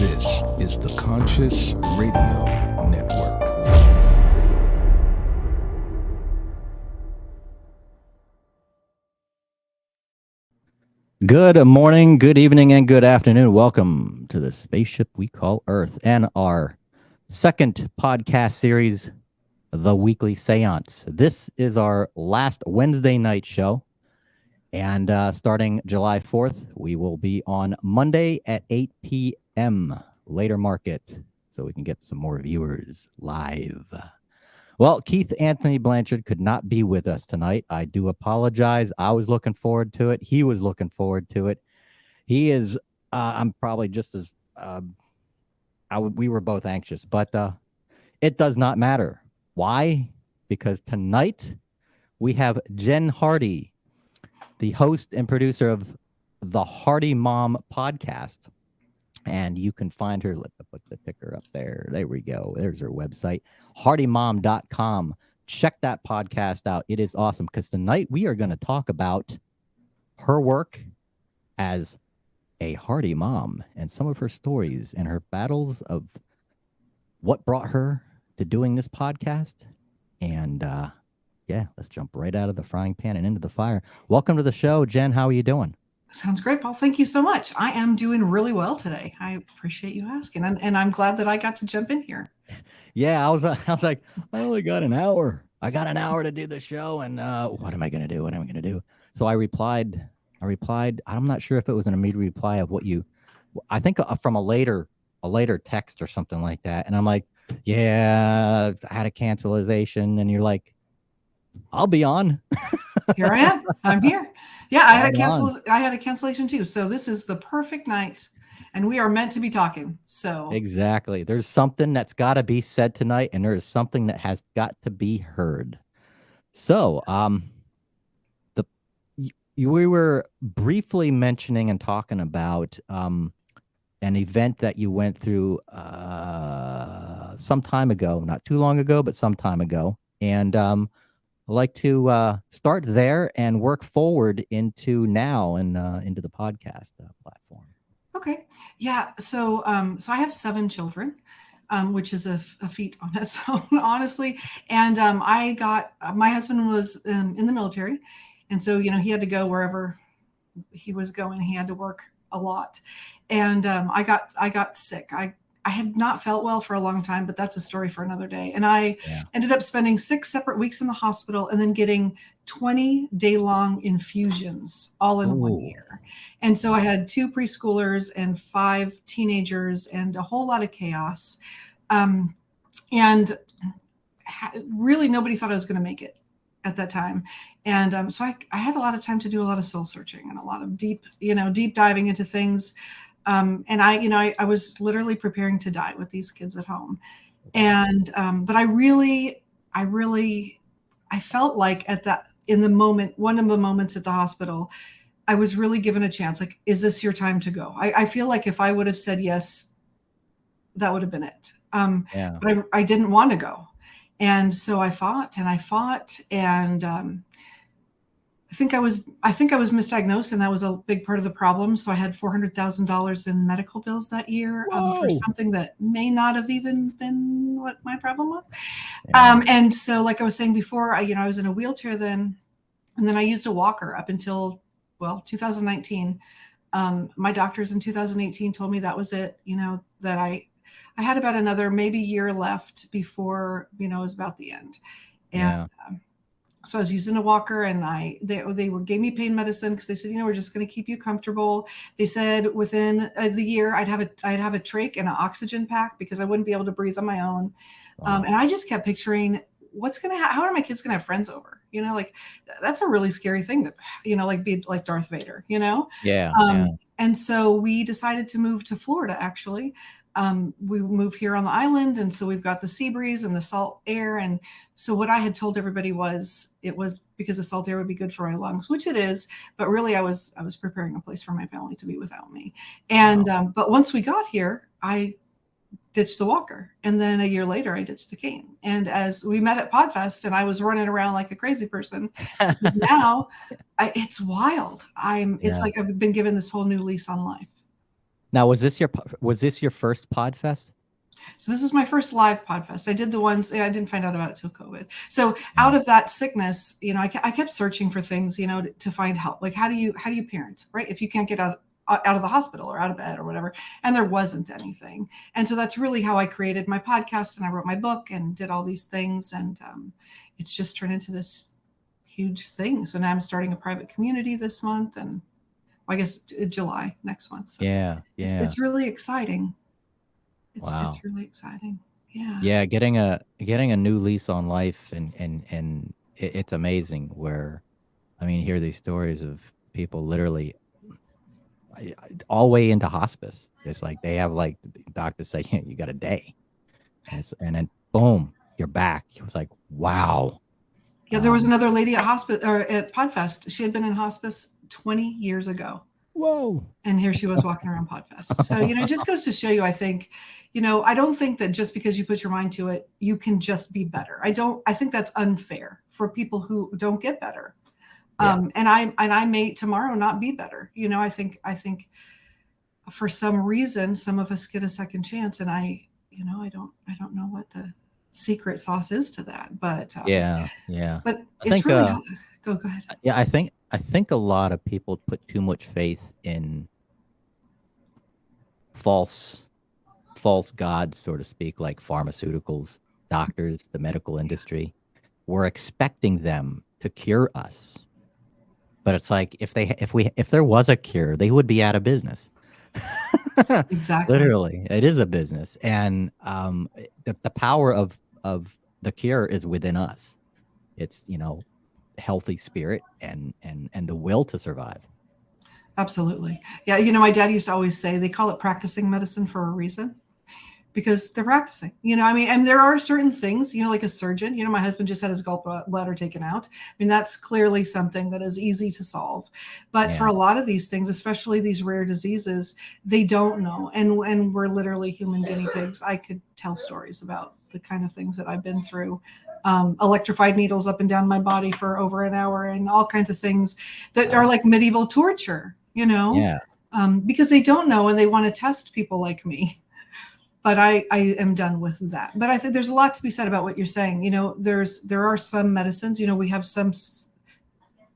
This is the Conscious Radio Network. Good morning, good evening, and good afternoon. Welcome to the spaceship we call Earth and our second podcast series, The Weekly Seance. This is our last Wednesday night show. And starting July 4th, we will be on Monday at 8 p.m. later market, so we can get some more viewers live. Well, Keith Anthony Blanchard could not be with us tonight. I do apologize. I was looking forward to it. He was looking forward to it. He is, I'm probably just as, we were both anxious, but it does not matter. Why? Because tonight we have Jen Hearty, the host and producer of the Hearty Mom podcast. And you can find her. Let's put the ticker up there. There we go. There's her website, heartymom.com. Check that podcast out. It is awesome because tonight we are going to talk about her work as a Hearty mom and some of her stories and her battles of what brought her to doing this podcast. And yeah, let's jump right out of the frying pan and into the fire. Welcome to the show, Jen. How are you doing? Sounds great, Paul. Thank you so much. I am doing really well today. I appreciate you asking, and I'm glad that I got to jump in here. Yeah, I was like, I only got an hour. I got an hour to do the show, and what am I going to do? What am I going to do? So I replied. I'm not sure if it was an immediate reply of what you, I think from a later text or something like that. And I'm like, yeah, I had a cancellation, and you're like, I'll be on. Here I am. I'm here. Yeah, I had a cancellation too. So this is the perfect night, and we are meant to be talking. So exactly. There's something that's got to be said tonight, and there's something that has got to be heard. So, we were briefly mentioning and talking about an event that you went through some time ago, not too long ago, but some time ago, and I'd like to start there and work forward into now and into the podcast platform. Okay. Yeah. So I have 7 children, which is a feat on its own, honestly. And my husband was in the military. And so, he had to go wherever he was going. He had to work a lot. And I got sick. I had not felt well for a long time, but that's a story for another day. And I ended up spending 6 separate weeks in the hospital and then getting 20-day-long infusions all in 1 year. And so I had 2 preschoolers and 5 teenagers and a whole lot of chaos. And really nobody thought I was going to make it at that time. And so I had a lot of time to do a lot of soul searching and a lot of deep diving into things. And I was literally preparing to die with these kids at home. And, but I felt like in the moment, one of the moments at the hospital, I was really given a chance. Like, is this your time to go? I feel like if I would have said yes, that would have been it. But I didn't want to go. And so I fought and I think I was misdiagnosed, and that was a big part of the problem. So I had $400,000 in medical bills that year for something that may not have even been what my problem was. Yeah. And so, like I was saying before, I was in a wheelchair then, and then I used a walker up until 2019. My doctors in 2018 told me that was it. That I had about another maybe year left before it was about the end, and. So I was using a walker, and they gave me pain medicine because they said, we're just going to keep you comfortable. They said within the year I'd have a trach and an oxygen pack because I wouldn't be able to breathe on my own. Wow. And I just kept picturing what's going to happen. How are my kids going to have friends over? Like that's a really scary thing to, like be like Darth Vader, Yeah. And so we decided to move to Florida, actually. We moved here on the island, and so we've got the sea breeze and the salt air. And so what I had told everybody was it was because the salt air would be good for my lungs, which it is. But really, I was preparing a place for my family to be without me. And but once we got here, I ditched the walker, and then a year later, I ditched the cane. And as we met at Podfest, and I was running around like a crazy person, now it's wild. It's like I've been given this whole new lease on life. Now, was this your first Podfest? So this is my first live Podfest. I did the ones, I didn't find out about it till COVID. So out of that sickness, I kept searching for things, to find help. Like how do you parent, right? If you can't get out of the hospital or out of bed or whatever, and there wasn't anything. And so that's really how I created my podcast, and I wrote my book and did all these things. And it's just turned into this huge thing. So now I'm starting a private community this month, and I guess July next month. So Yeah. it's really exciting. Wow. It's really exciting. Yeah. Yeah, getting a new lease on life, and it's amazing. Where, I mean, hear these stories of people literally all the way into hospice. It's like they have the doctors say, yeah, you got a day, and then boom, you're back. It was like, wow. Yeah, there was another lady at hospice or at Podfest. She had been in hospice 20 years ago. Whoa. And here she was walking around Podfest. So, it just goes to show you, I think, I don't think that just because you put your mind to it, you can just be better. I think that's unfair for people who don't get better. Yeah. And I may tomorrow not be better. I think for some reason, some of us get a second chance, and I don't know what the secret sauce is to that, but Yeah. but I think, really go ahead. Yeah, I think a lot of people put too much faith in false gods, so to speak, like pharmaceuticals, doctors, the medical industry. We're expecting them to cure us, but it's like if there was a cure, they would be out of business. Exactly. Literally, it is a business, and the power of the cure is within us. It's healthy spirit and the will to survive. Absolutely. Yeah. My dad used to always say they call it practicing medicine for a reason, because they're practicing, and there are certain things, like a surgeon, my husband just had his gallbladder taken out. I mean, that's clearly something that is easy to solve. But for a lot of these things, especially these rare diseases, they don't know. And we're literally human guinea pigs. I could tell stories about the kind of things that I've been through. Electrified needles up and down my body for over an hour, and all kinds of things that are like medieval torture, because they don't know and they want to test people like me. But I am done with that. But I think there's a lot to be said about what you're saying. There are some medicines, we have some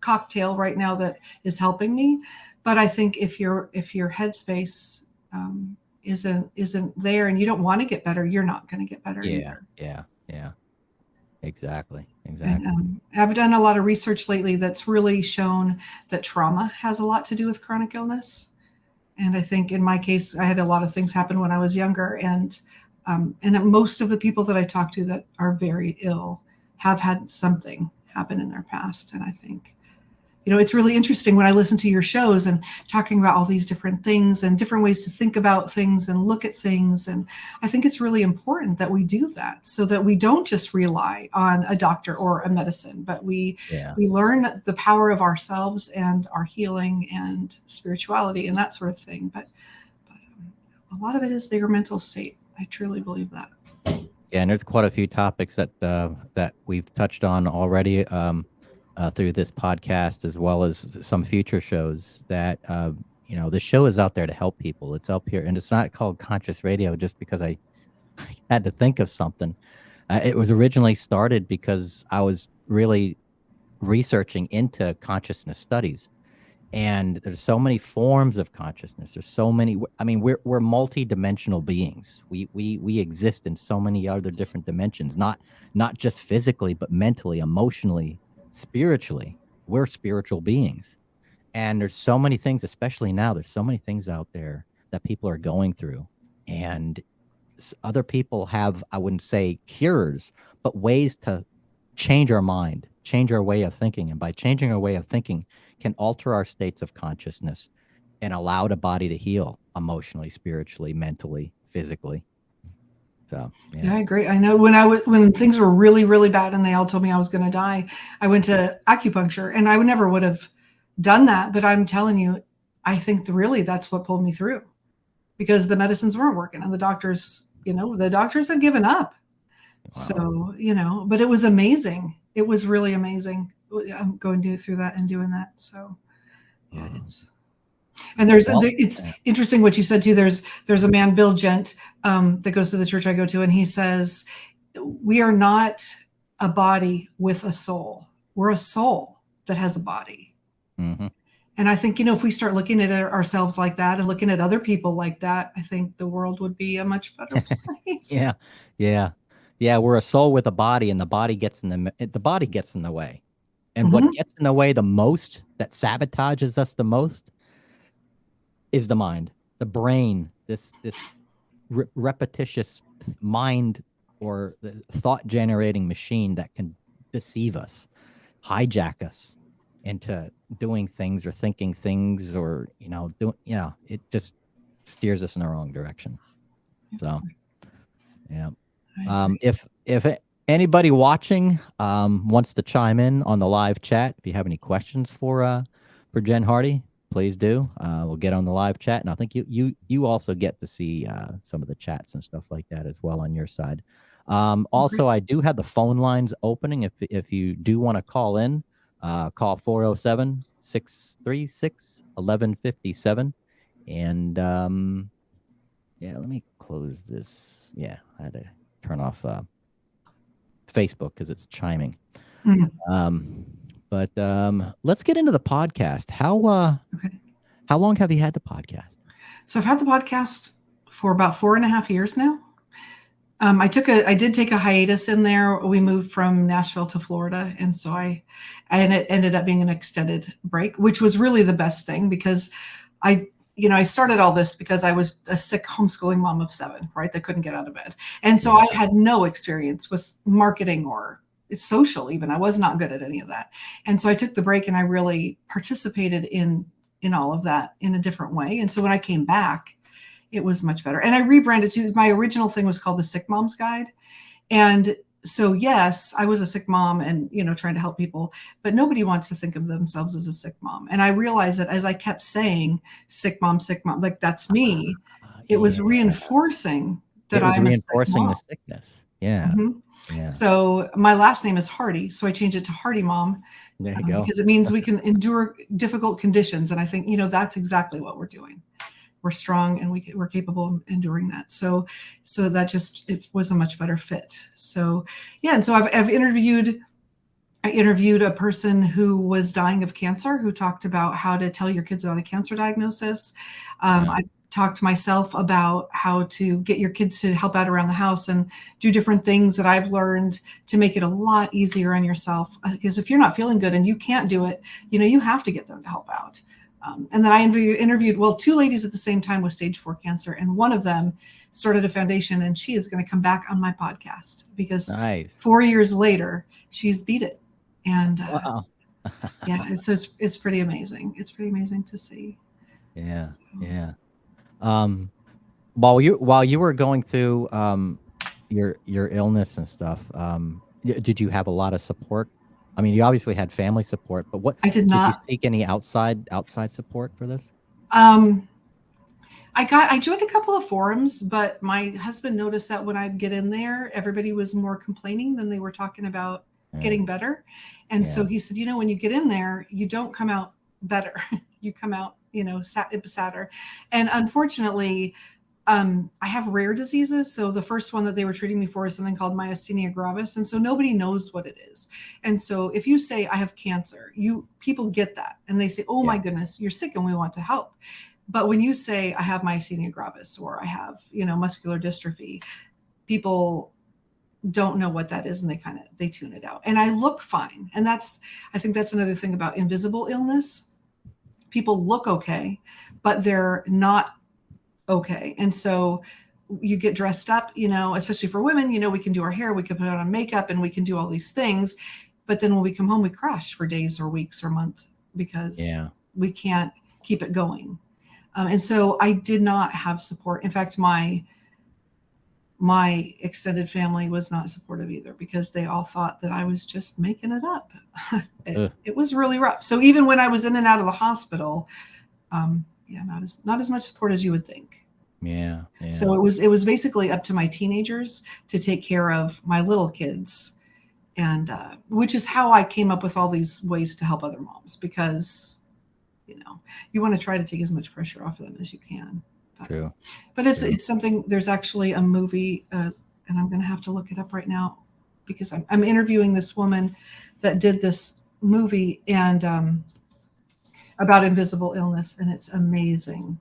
cocktail right now that is helping me. But I think if your headspace isn't there and you don't want to get better, you're not going to get better either. Yeah. Exactly. And, I've done a lot of research lately that's really shown that trauma has a lot to do with chronic illness. And I think in my case, I had a lot of things happen when I was younger. And most of the people that I talk to that are very ill have had something happen in their past. And I think, it's really interesting when I listen to your shows and talking about all these different things and different ways to think about things and look at things. And I think it's really important that we do that so that we don't just rely on a doctor or a medicine, but we learn the power of ourselves and our healing and spirituality and that sort of thing. But a lot of it is your mental state. I truly believe that. Yeah, and there's quite a few topics that we've touched on already. Through this podcast, as well as some future shows that, the show is out there to help people. It's up here, and it's not called Conscious Radio just because I had to think of something. It was originally started because I was really researching into consciousness studies, and there's so many forms of consciousness. There's so many. I mean, we're multi-dimensional beings. We exist in so many other different dimensions, not just physically, but mentally, emotionally, spiritually. We're spiritual beings, and there's so many things, especially now, there's so many things out there that people are going through, and other people have, I wouldn't say cures, but ways to change our mind, change our way of thinking. And by changing our way of thinking can alter our states of consciousness and allow the body to heal emotionally, spiritually, mentally, physically. So, yeah, I agree. I know when things were really, really bad and they all told me I was going to die, I went to acupuncture, and I never would have done that. But I'm telling you, I think really that's what pulled me through, because the medicines weren't working and the doctors had given up. Wow. So, but it was amazing. It was really amazing. I'm going through that and doing that. So, yeah, And Well, it's interesting what you said too. There's a man, Bill Gent, that goes to the church I go to, and he says, we are not a body with a soul. We're a soul that has a body. mm-hmm. And I think, if we start looking at ourselves like that and looking at other people like that, I think the world would be a much better place. Yeah. We're a soul with a body, and the body gets in the way. And what gets in the way the most, that sabotages us the most, is the mind, the brain, this repetitious mind or the thought generating machine that can deceive us, hijack us into doing things or thinking things, or it just steers us in the wrong direction. So yeah. If anybody watching wants to chime in on the live chat, if you have any questions for Jen Hearty, please do. We'll get on the live chat, and I think you also get to see some of the chats and stuff like that as well on your side. Also, I do have the phone lines opening. If you do want to call in, call 407-636-1157. And let me close this. Yeah, I had to turn off Facebook because it's chiming. But let's get into the podcast. How long have you had the podcast? So I've had the podcast for about 4.5 years now. I did take a hiatus in there. We moved from Nashville to Florida, and so and it ended up being an extended break, which was really the best thing, because I started all this because I was a sick homeschooling mom of 7, right? That couldn't get out of bed. And so I had no experience with marketing or social even. I was not good at any of that. And so I took the break, and I really participated in all of that in a different way. And so when I came back, it was much better. And I rebranded to, my original thing was called the Sick Mom's Guide. And so, yes, I was a sick mom and, trying to help people, but nobody wants to think of themselves as a sick mom. And I realized that as I kept saying sick mom, like that's me, it was reinforcing that I'm a sick mom. The sickness. Yeah. Mm-hmm. Yeah. So my last name is Hearty, so I changed it to Hearty Mom. There you go. Because it means we can endure difficult conditions. And I think, that's exactly what we're doing. We're strong, and we're capable of enduring that. So that it was a much better fit. So yeah, and so I interviewed a person who was dying of cancer, who talked about how to tell your kids about a cancer diagnosis. I talked to myself about how to get your kids to help out around the house and do different things that I've learned to make it a lot easier on yourself. Because if you're not feeling good and you can't do it, you have to get them to help out. And then I interviewed 2 ladies at the same time with stage 4 cancer. And one of them started a foundation, and she is going to come back on my podcast because 4 years later, she's beat it. And wow. Yeah, it's pretty amazing. It's pretty amazing to see. Yeah. So. Yeah. While you were going through your illness and stuff, did you have a lot of support? I mean, you obviously had family support, but I did not. Did you seek any outside support for this? I joined a couple of forums, but my husband noticed that when I'd get in there, everybody was more complaining than they were talking about getting better. And so he said, when you get in there, you don't come out better. You come out, sadder. And unfortunately, I have rare diseases. So the first one that they were treating me for is something called myasthenia gravis. And so nobody knows what it is. And so if you say I have cancer, people get that. And they say, oh my goodness, you're sick and we want to help. But when you say I have myasthenia gravis or I have, muscular dystrophy, people don't know what that is. And they tune it out. And I look fine. And I think that's another thing about invisible illness. People look okay, but they're not okay. And so you get dressed up, especially for women, we can do our hair, we can put on makeup, and we can do all these things. But then when we come home, we crash for days or weeks or months because we can't keep it going. And so I did not have support. In fact, my extended family was not supportive either because they all thought that I was just making it up. It was really rough. So even when I was in and out of the hospital, not as much support as you would think. Yeah. So it was basically up to my teenagers to take care of my little kids, and which is how I came up with all these ways to help other moms, because You want to try to take as much pressure off of them as you can. True. But it's something. There's actually a movie, and I'm going to have to look it up right now because I'm interviewing this woman that did this movie and about invisible illness, and it's amazing.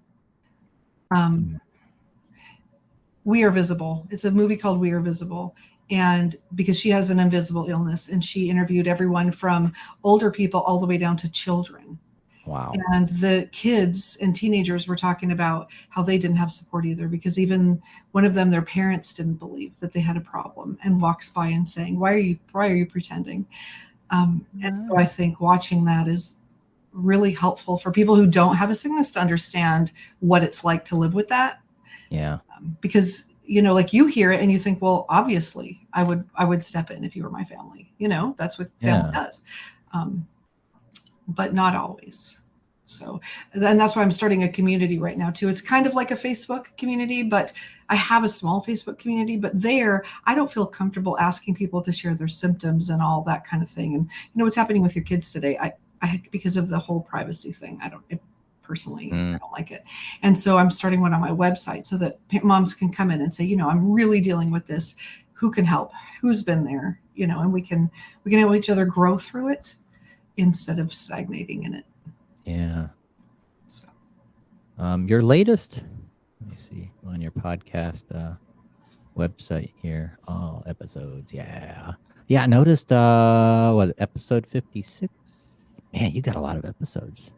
We Are Visible. It's a movie called We Are Visible. And because she has an invisible illness, and she interviewed everyone from older people all the way down to children. Wow. And the kids and teenagers were talking about how they didn't have support either, because even one of them, their parents didn't believe that they had a problem, and walks by and saying, why are you pretending? And so I think watching that is really helpful for people who don't have a sickness to understand what it's like to live with that. Yeah. Because, like you hear it and you think, well, obviously I would step in if you were my family. That's what family does. But not always. So, and that's why I'm starting a community right now too. It's kind of like a Facebook community, but I have a small Facebook community, but there I don't feel comfortable asking people to share their symptoms and all that kind of thing. And what's happening with your kids today, I because of the whole privacy thing, I don't like it. And so I'm starting one on my website so that moms can come in and say, I'm really dealing with this. Who can help? Who's been there? And we can help each other grow through it instead of stagnating in it. Yeah. So, your latest, let me see, on your podcast website here. Oh, episodes. Yeah. I noticed, episode 56? Man, you got a lot of episodes.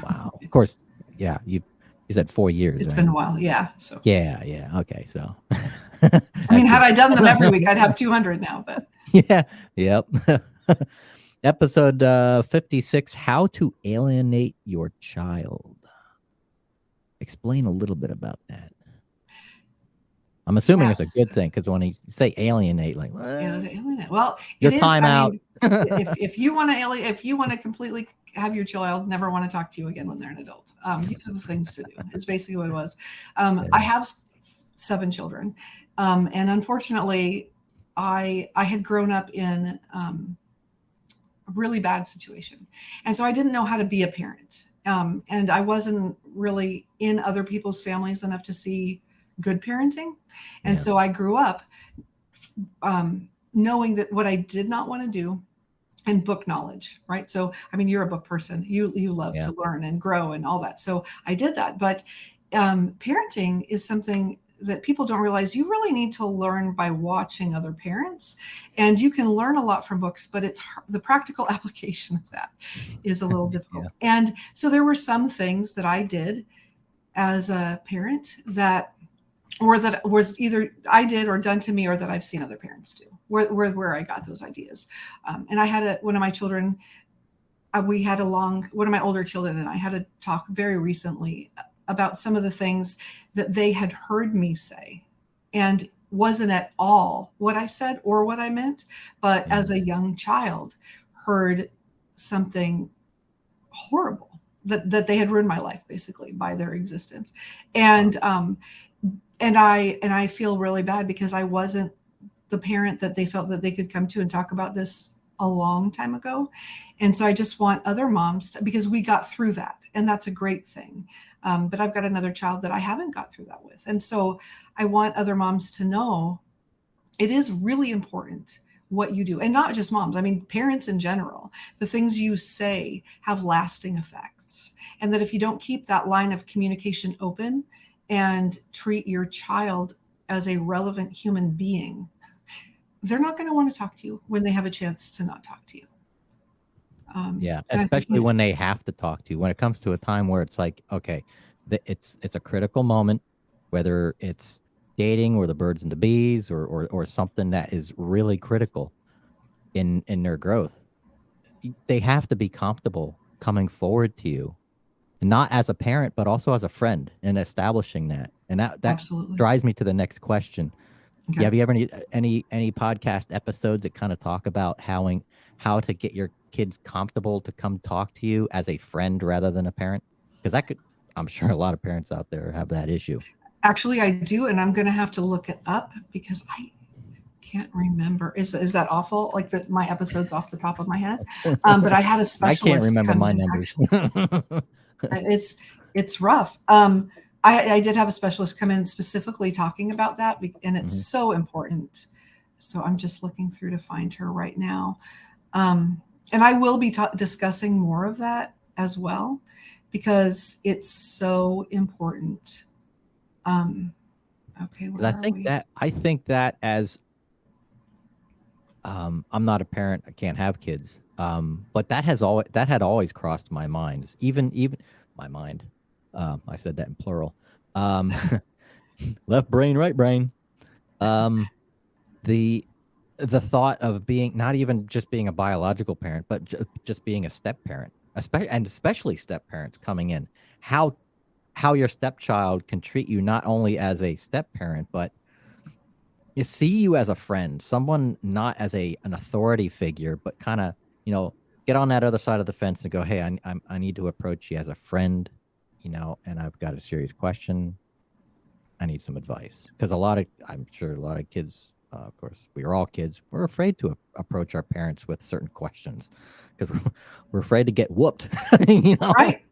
Wow. Of course. Yeah. You said 4 years. It's right? been a while. Yeah. So. Yeah. Okay. So. had I done them every week, I'd have 200 now. But. Yeah. Yep. Episode 56, How to Alienate Your Child. Explain a little bit about that. I'm assuming it's a good thing, because when you say alienate, like, alienate. Well, your time out. If you want to completely have your child never want to talk to you again when they're an adult, these are the things to do. It's basically what it was. I have 7 children, and unfortunately, I had grown up in a really bad situation, and so I didn't know how to be a parent, and I wasn't really in other people's families enough to see good parenting. And so I grew up knowing that what I did not want to do, and book knowledge, right? So, you're a book person. You love to learn and grow and all that. So I did that. But parenting is something that people don't realize you really need to learn by watching other parents. And you can learn a lot from books, but it's the practical application of that is a little difficult. And so there were some things that I did as a parent that was either I did or done to me, or that I've seen other parents do, where I got those ideas. And I had one of my children, one of my older children and I had a talk very recently about some of the things that they had heard me say, and wasn't at all what I said or what I meant, but as a young child heard something horrible that they had ruined my life basically by their existence. And I feel really bad because I wasn't the parent that they felt that they could come to and talk about this a long time ago. And so I just want other moms because we got through that, and that's a great thing. But I've got another child that I haven't got through that with. And so I want other moms to know it is really important what you do, and not just moms. Parents in general, the things you say have lasting effects. And that if you don't keep that line of communication open and treat your child as a relevant human being, they're not going to want to talk to you when they have a chance to not talk to you. Especially when they have to talk to you. When it comes to a time where it's like, okay, it's a critical moment, whether it's dating or the birds and the bees or something that is really critical in their growth. They have to be comfortable coming forward to you, not as a parent, but also as a friend, and establishing that. And that Absolutely drives me to the next question. Okay. Have you ever any podcast episodes that kind of talk about how to get your kids comfortable to come talk to you as a friend rather than a parent? Because I'm sure a lot of parents out there have that issue. Actually, I do, and I'm going to have to look it up because I can't remember. Is that awful? Like my episode's off the top of my head. But I had a specialist. I can't remember come my in, numbers. It's rough. I did have a specialist come in specifically talking about that, and it's so important. So I'm just looking through to find her right now. And I will be discussing more of that as well, because it's so important. Okay, where are we? I think that as I'm not a parent, I can't have kids. But that had always crossed my mind. Even my mind. I said that in plural. Left brain, right brain. The thought of being not even just being a biological parent, but just being a step parent, especially step parents coming in, how your stepchild can treat you not only as a step parent, but you see you as a friend, someone not as an authority figure, but kind of, get on that other side of the fence and go, hey, I need to approach you as a friend, and I've got a serious question. I need some advice. Because I'm sure a lot of kids, of course, we are all kids. We're afraid to approach our parents with certain questions because we're afraid to get whooped. Right.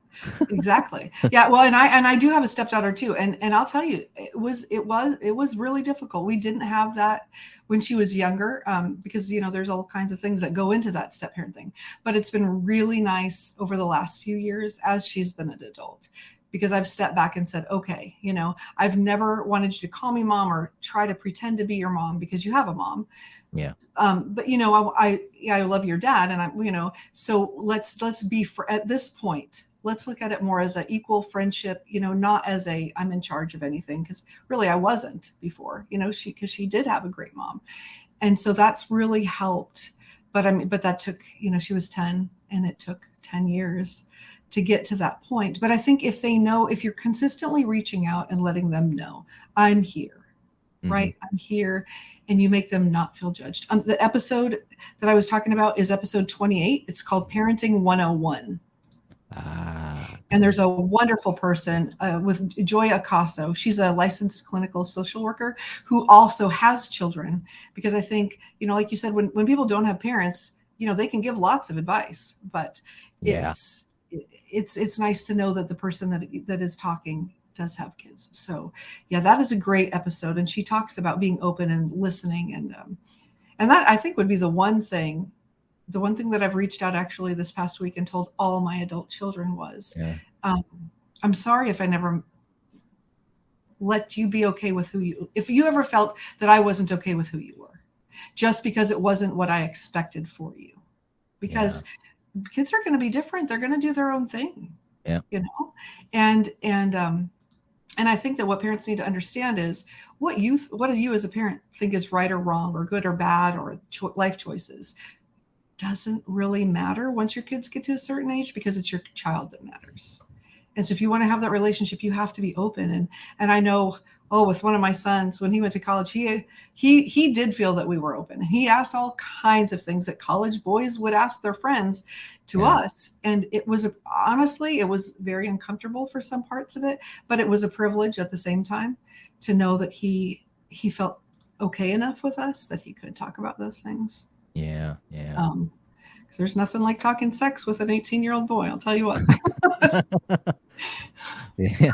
Exactly. Yeah. Well, and I do have a stepdaughter too. And I'll tell you, it was really difficult. We didn't have that when she was younger, because, there's all kinds of things that go into that step parent thing, but it's been really nice over the last few years as she's been an adult, because I've stepped back and said, okay, I've never wanted you to call me mom or try to pretend to be your mom because you have a mom. Yeah. But I love your dad, and so let's be at this point. Let's look at it more as an equal friendship, not as I'm in charge of anything, because really I wasn't before, because she did have a great mom. And so that's really helped. But that took, she was 10 and it took 10 years to get to that point. But I think if you're consistently reaching out and letting them know, I'm here, right? I'm here, and you make them not feel judged. The episode that I was talking about is episode 28. It's called Parenting 101. And there's a wonderful person with Joy Acaso. She's a licensed clinical social worker who also has children, because I think, like you said, when people don't have parents, they can give lots of advice, but it's nice to know that the person that is talking does have kids. So yeah, that is a great episode. And she talks about being open and listening. And that I think would be the one thing that I've reached out actually this past week and told all my adult children was, I'm sorry if I never let you be okay with if you ever felt that I wasn't okay with who you were, just because it wasn't what I expected for you, because kids are going to be different. They're going to do their own thing, and I think that what parents need to understand is what do you as a parent think is right or wrong or good or bad or life choices doesn't really matter once your kids get to a certain age, because it's your child that matters. And so if you want to have that relationship, you have to be open. And I know, with one of my sons, when he went to college, he did feel that we were open. He asked all kinds of things that college boys would ask their friends to us. And it was honestly very uncomfortable for some parts of it, but it was a privilege at the same time to know that he felt okay enough with us that he could talk about those things. Yeah. Because there's nothing like talking sex with an 18-year-old boy. I'll tell you what. Yeah.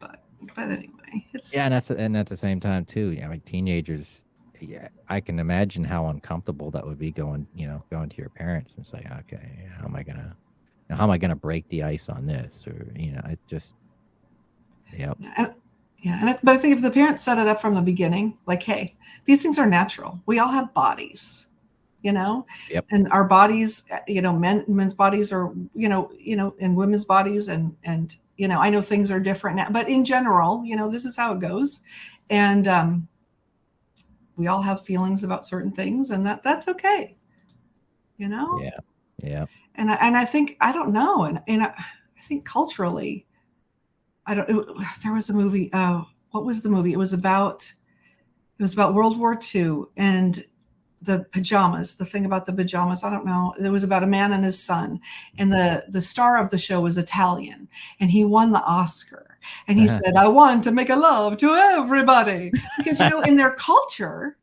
But anyway, it's and at the same time too. Teenagers. Yeah, I can imagine how uncomfortable that would be going to your parents and say, okay, how am I gonna break the ice on this, or it just. Yep. But I think if the parents set it up from the beginning, like, hey, these things are natural. We all have bodies, Yep. And our bodies, men's bodies are, and women's bodies, and I know things are different now, but in general, this is how it goes, and we all have feelings about certain things, and that's okay, Yeah. And I think I don't know, and I think culturally. There was a movie. What was the movie? It was about World War II, and the pajamas, the thing about the pajamas, I don't know. It was about a man and his son, and the star of the show was Italian, and he won the Oscar. And he said, "I want to make a love to everybody," because in their culture,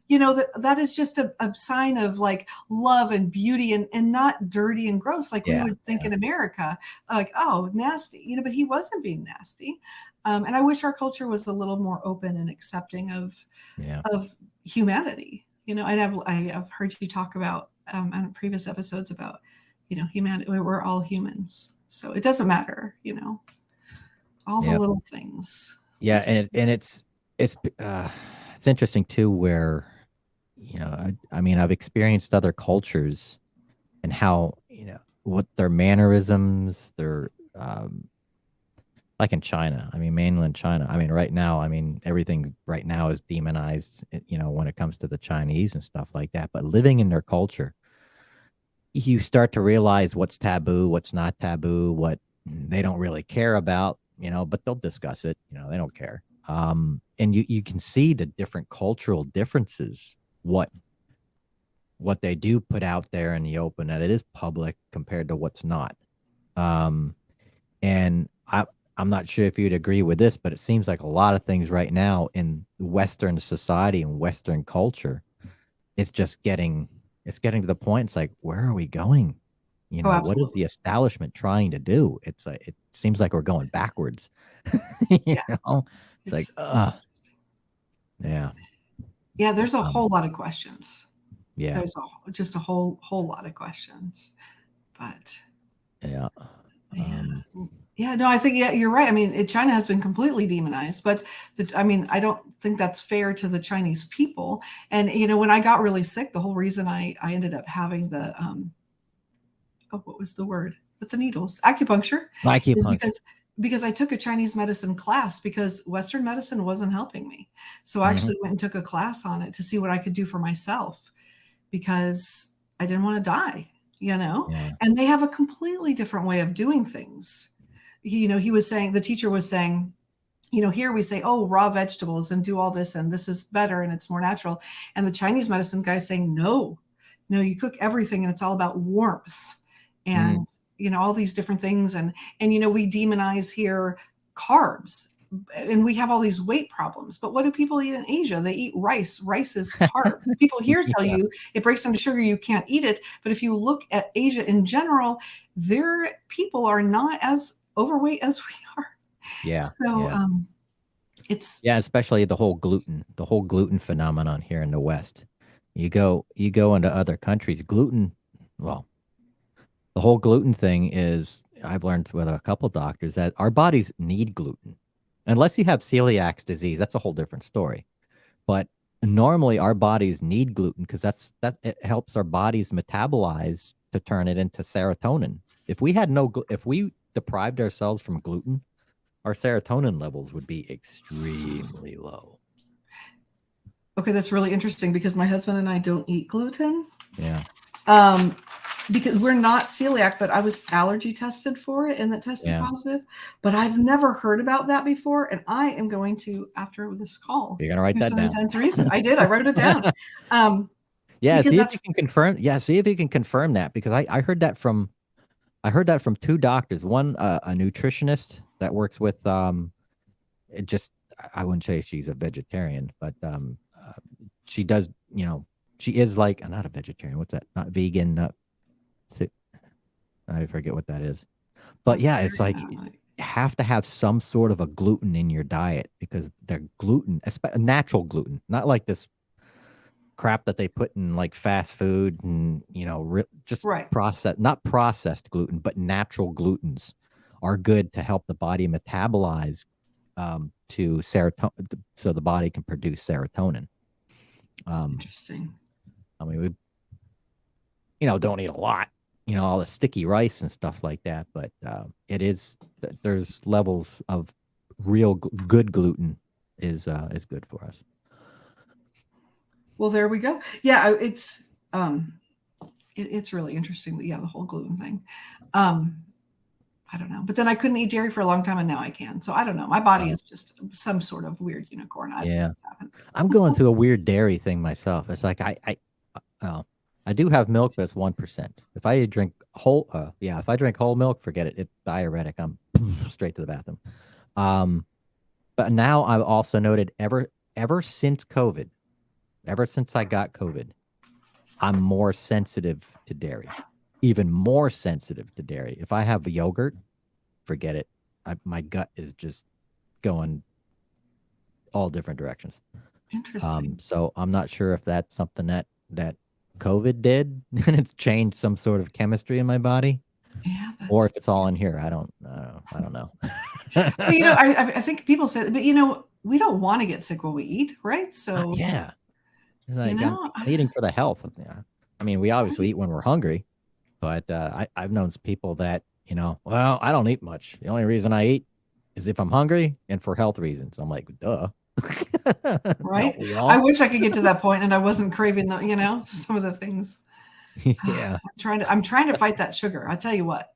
that is just a sign of like love and beauty, and not dirty and gross like we would think in America, like, oh, nasty, but he wasn't being nasty. And I wish our culture was a little more open and accepting of humanity. And I've heard you talk about on previous episodes about, humanity. We're all humans, so it doesn't matter, all the little things. Yeah, and it's interesting too, where I mean, I've experienced other cultures and how what their mannerisms, their like in China. I mean, mainland China. I mean, right now, everything right now is demonized, when it comes to the Chinese and stuff like that. But living in their culture, you start to realize what's taboo, what's not taboo, what they don't really care about, but they'll discuss it. They don't care. And you can see the different cultural differences, what they do put out there in the open, that it is public compared to what's not. And I'm not sure if you'd agree with this, but it seems like a lot of things right now in Western society and Western culture, it's getting to the point. It's like, where are we going? What is the establishment trying to do? It's like, it seems like we're going backwards. It's like, yeah. Yeah, there's a whole lot of questions. Yeah. There's just a whole lot of questions. But yeah. No, I think you're right. I mean, China has been completely demonized, but I don't think that's fair to the Chinese people. And when I got really sick, the whole reason I ended up having the what was the word with the needles? Acupuncture. Is because I took a Chinese medicine class because Western medicine wasn't helping me. So I actually went and took a class on it to see what I could do for myself, because I didn't want to die, and they have a completely different way of doing things. He was saying, the teacher was saying, here we say, oh, raw vegetables and do all this, and this is better and it's more natural. And the Chinese medicine guy saying, no, you cook everything and it's all about warmth and, all these different things. And we demonize here carbs, and we have all these weight problems. But what do people eat in Asia? They eat rice. Rice is carbs. People here tell you it breaks down to sugar, you can't eat it. But if you look at Asia in general, their people are not as overweight as we are. Yeah. So it's especially the whole gluten phenomenon here in the West. You go into other countries, gluten, well, the whole gluten thing is, I've learned with a couple doctors that our bodies need gluten. Unless you have celiac disease, that's a whole different story. But normally our bodies need gluten because it helps our bodies metabolize to turn it into serotonin. If we deprived ourselves from gluten, our serotonin levels would be extremely low. Okay, that's really interesting because my husband and I don't eat gluten. Yeah. Because we're not celiac, but I was allergy tested for it and that tested positive. But I've never heard about that before. And I am going to, after this call, you're going to write that down. Intense reason. I did. I wrote it down. See if you can confirm. Yeah, see if you can confirm that, because I heard that from two doctors. One, a nutritionist that works with I wouldn't say she's a vegetarian, but she does, she is like, not a vegetarian. What's that? Not vegan. I forget what that is. But yeah, it's like you have to have some sort of a gluten in your diet, because they're gluten, natural gluten, not like this crap that they put in like fast food and, not processed gluten, but natural glutens are good to help the body metabolize to serotonin, so the body can produce serotonin. Interesting. I mean, we, don't eat a lot, all the sticky rice and stuff like that, but there's levels of real good gluten is good for us. Well, there we go. Yeah, it's really interesting. The whole gluten thing. I don't know, but then I couldn't eat dairy for a long time, and now I can. So I don't know. My body is just some sort of weird unicorn. I'm going through a weird dairy thing myself. It's like Oh, I do have milk, but it's 1%. If I drink if I drink whole milk, forget it. It's diuretic. I'm straight to the bathroom. But now I've also noted ever since COVID, ever since I got COVID, I'm more sensitive to dairy, even more sensitive to dairy. If I have yogurt, forget it. My gut is just going all different directions. Interesting. So I'm not sure if that's something that COVID did and it's changed some sort of chemistry in my body, Yeah, or that's. if it's all in here. I don't know. Well, I think people say, but we don't want to get sick when we eat, right? So Yeah. It's like I'm I eating for the health. Yeah. I mean, we obviously eat when we're hungry, but I've known some people that, well, I don't eat much. The only reason I eat is if I'm hungry and for health reasons. I'm like, duh. Don't right. we I all? wish I could get to that point and I wasn't craving some of the things. Yeah. I'm trying to fight that sugar. I tell you what,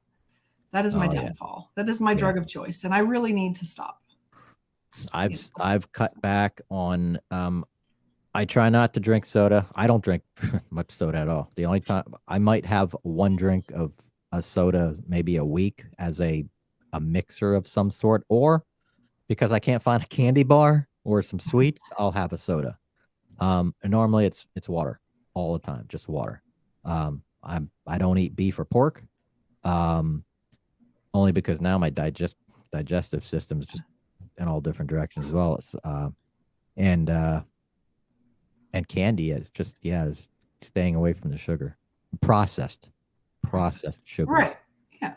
that is my Oh, yeah. downfall. That is my Yeah. drug of choice, and I really need to stop. I've cut back on I try not to drink soda. I don't drink much soda at all. The only time I might have one drink of a soda maybe a week as a mixer of some sort, or because I can't find a candy bar or some sweets, I'll have a soda. And normally it's water all the time, just water. I don't eat beef or pork, only because now my digestive system is just in all different directions as well. It's, and candy is just is staying away from the sugar, processed sugars. Right. Yeah.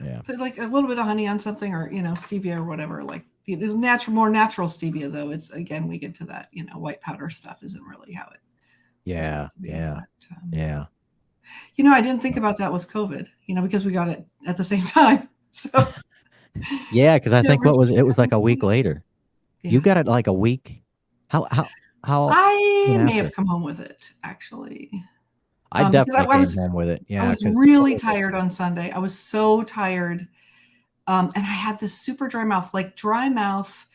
Yeah. So like a little bit of honey on something, or stevia or whatever. Like more natural stevia, though. It's again we get to that white powder stuff isn't really how it. Yeah. Be, Yeah. But, yeah. I didn't think about that with COVID. Because we got it at the same time. So. Yeah, because I think it was like a week later. Yeah. You got it like a week. How I may after? have come home with it, actually. I definitely came home with it. Yeah, I was really tired on Sunday. I was so tired. And I had this super dry mouth, like dry mouth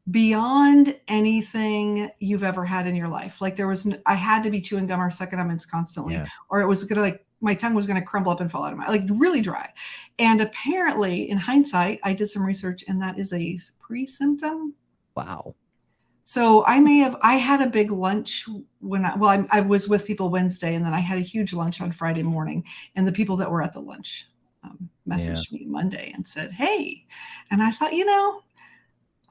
beyond anything you've ever had in your life. Like I had to be chewing gum or sucking on mints constantly, or it was going to my tongue was going to crumble up and fall out of my, like really dry. And apparently in hindsight, I did some research and that is a pre-symptom. Wow. So I had a big lunch when I was with people Wednesday, and then I had a huge lunch on Friday morning, and the people that were at the lunch messaged me Monday and said, "Hey," and I thought,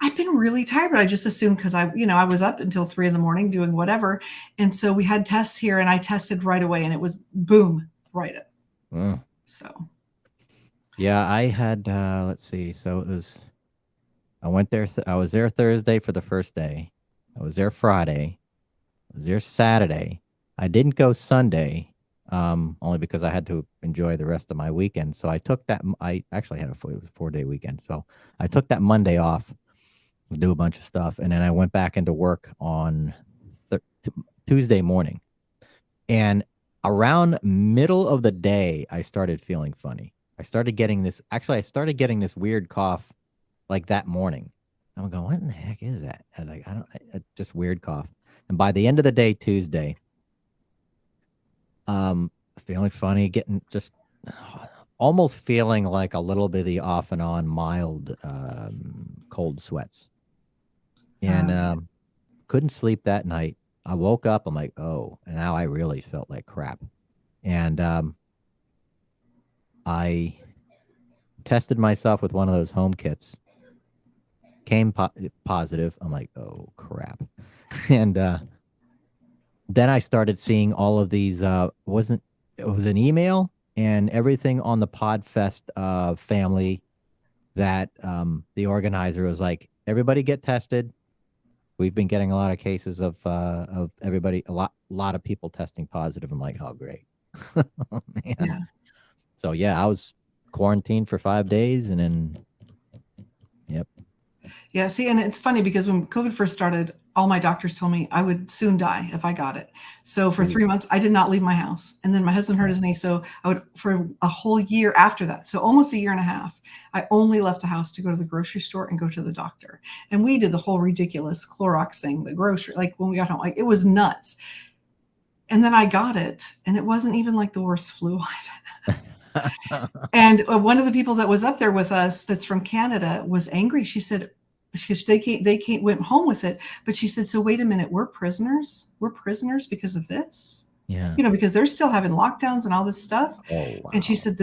I've been really tired, but I just assumed because I was up until 3 a.m. doing whatever. And so we had tests here and I tested right away and it was boom, right up. So. Yeah, I had, let's see. So it was, I went there. I was there Thursday for the first day. I was there Friday. I was there Saturday. I didn't go Sunday, only because I had to enjoy the rest of my weekend. So I took that. I actually had it was a 4-day weekend. So I took that Monday off to do a bunch of stuff. And then I went back into work on Tuesday morning. And around middle of the day, I started feeling funny. I started getting this weird cough like that morning. I'm going, what in the heck is that? I was like, just weird cough. And by the end of the day, Tuesday, feeling funny, getting just almost feeling like a little bit of the off and on mild cold sweats. And couldn't sleep that night. I woke up, I'm like, oh, and now I really felt like crap. And I tested myself with one of those home kits. Came positive. I'm like, oh, crap. And then I started seeing all of these, it was an email and everything on the PodFest family that the organizer was like, everybody get tested. We've been getting a lot of cases of everybody, a lot of people testing positive. I'm like, oh, great. Oh, man. Yeah. So, I was quarantined for 5 days and then, yep. Yeah, see, and it's funny because when COVID first started, all my doctors told me I would soon die if I got it. So for 3 months, I did not leave my house. And then my husband hurt his knee. So I would, for a whole year after that, so almost a year and a half, I only left the house to go to the grocery store and go to the doctor. And we did the whole ridiculous Clorox thing, the grocery, like when we got home, like it was nuts. And then I got it, and it wasn't even like the worst flu I'd had. And one of the people that was up there with us that's from Canada was angry. She said, because they went home with it. But she said, so wait a minute, we're prisoners. We're prisoners because of this. Yeah. Because they're still having lockdowns and all this stuff. Oh, wow. And she said,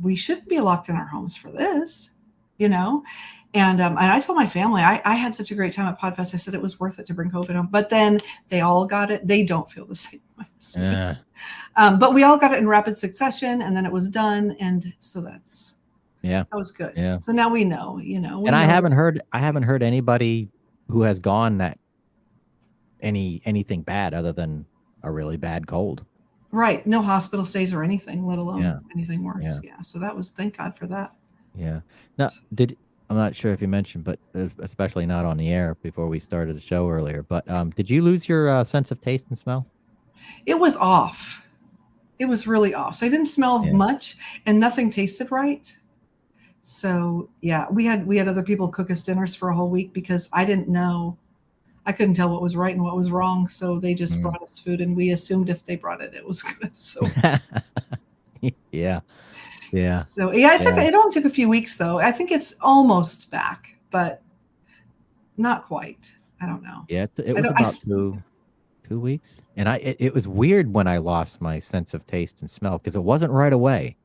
we shouldn't be locked in our homes for this, And I told my family, I had such a great time at Podfest. I said it was worth it to bring COVID home. But then they all got it. They don't feel the same way as me. Yeah. But we all got it in rapid succession, and then it was done. And so that was good. Yeah. So now we know, And I haven't heard anybody who has gone that anything bad other than a really bad cold. Right. No hospital stays or anything, let alone anything worse. Yeah. So thank God for that. Yeah. Now, I'm not sure if you mentioned, but especially not on the air before we started the show earlier, but did you lose your sense of taste and smell? It was off. It was really off. So I didn't smell much, and nothing tasted right. So yeah, we had other people cook us dinners for a whole week because I didn't know. I couldn't tell what was right and what was wrong. So they just brought us food, and we assumed if they brought it, it was good. So yeah. So it only took a few weeks though. I think it's almost back, but not quite. I don't know. Yeah, it was about 2 weeks, and it was weird when I lost my sense of taste and smell because it wasn't right away.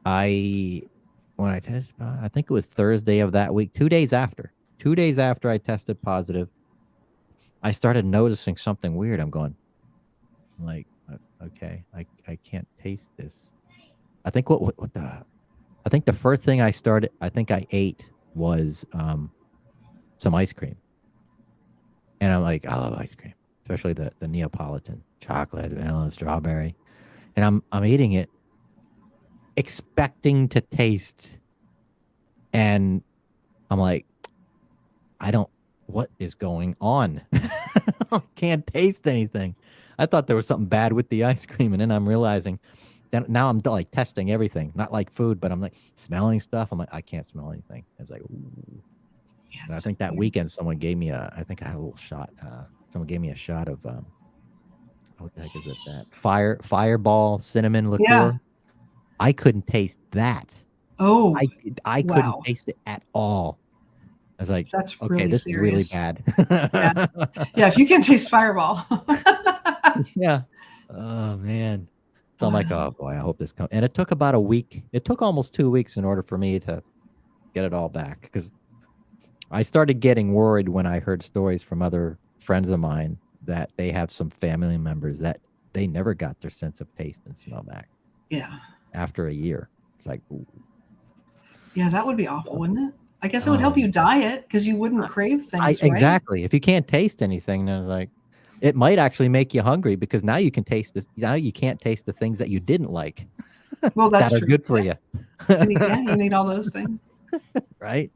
When I tested, I think it was Thursday of that week, 2 days after I tested positive, I started noticing something weird. I'm going, like, okay, I can't taste this. I think I think the first thing I ate was some ice cream, and I'm like, I love ice cream, especially the Neapolitan, chocolate, vanilla, strawberry, and I'm eating it, expecting to taste, and I'm like, what is going on? I can't taste anything. I thought there was something bad with the ice cream, and then I'm realizing that now I'm like testing everything, not like food, but I'm like smelling stuff. I'm like, I can't smell anything. I was like, ooh. Yes. I think that weekend someone gave me I think I had a little shot. Someone gave me a shot of what the heck is it? That Fireball cinnamon liqueur. Yeah. I couldn't taste that. Oh, I couldn't taste it at all. I was like, that's okay, really this serious. is really bad. Yeah, if you can taste Fireball. Yeah. Oh man. So I'm like, oh boy, I hope this comes. And it took about a week. It took almost 2 weeks in order for me to get it all back, because I started getting worried when I heard stories from other friends of mine that they have some family members that they never got their sense of taste and smell back. Yeah. After a year. It's like, ooh. Yeah, that would be awful, wouldn't it? I guess it would help you diet because you wouldn't crave things, right? Exactly. If you can't taste anything, then it's like, it might actually make you hungry because now you can taste this. Now you can't taste the things that you didn't like. Well, that's that are true. good for you. You need all those things. Right.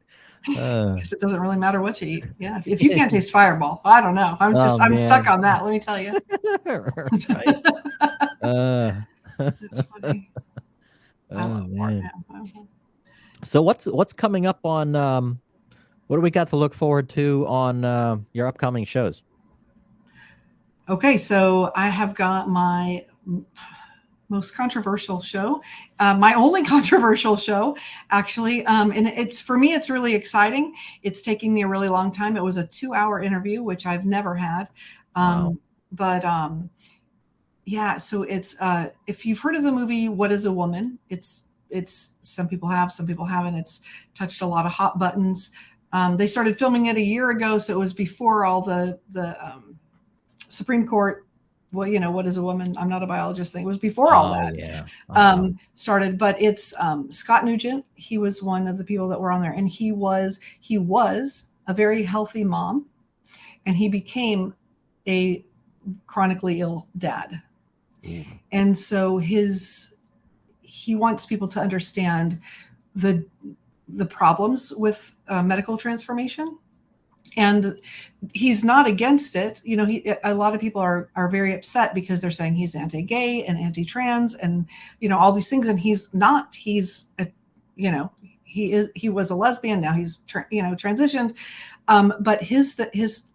Because it doesn't really matter what you eat. Yeah. If you can't taste Fireball, I don't know. I'm stuck on that. Let me tell you. That's funny. Man. So what's coming up on what do we got to look forward to on your upcoming shows? Okay, so I have got my most controversial show, my only controversial show, actually. And for me, it's really exciting. It's taking me a really long time. It was a 2-hour interview, which I've never had. Wow. But yeah, so it's if you've heard of the movie What is a Woman, it's some people have, some people haven't. It's touched a lot of hot buttons. They started filming it a year ago, so it was before all the Supreme Court, well, what is a woman? I'm not a biologist thing. It was before all that started, but it's Scott Nugent. He was one of the people that were on there, and he was a very healthy mom, and he became a chronically ill dad. And so he wants people to understand the problems with medical transformation. And he's not against it. A lot of people are very upset because they're saying he's anti-gay and anti-trans and, all these things. And he's not. He's, he was a lesbian. Now he's transitioned. But his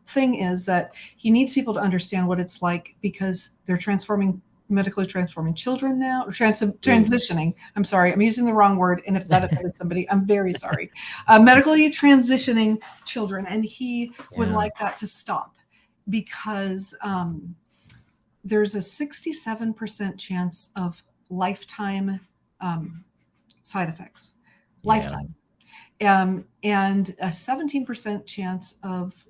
thing is that he needs people to understand what it's like, because they're medically transforming children now, or transitioning. I'm sorry, I'm using the wrong word. And if that offended somebody, I'm very sorry. Medically transitioning children. And he would like that to stop, because there's a 67% chance of lifetime side effects, lifetime. And a 17% chance of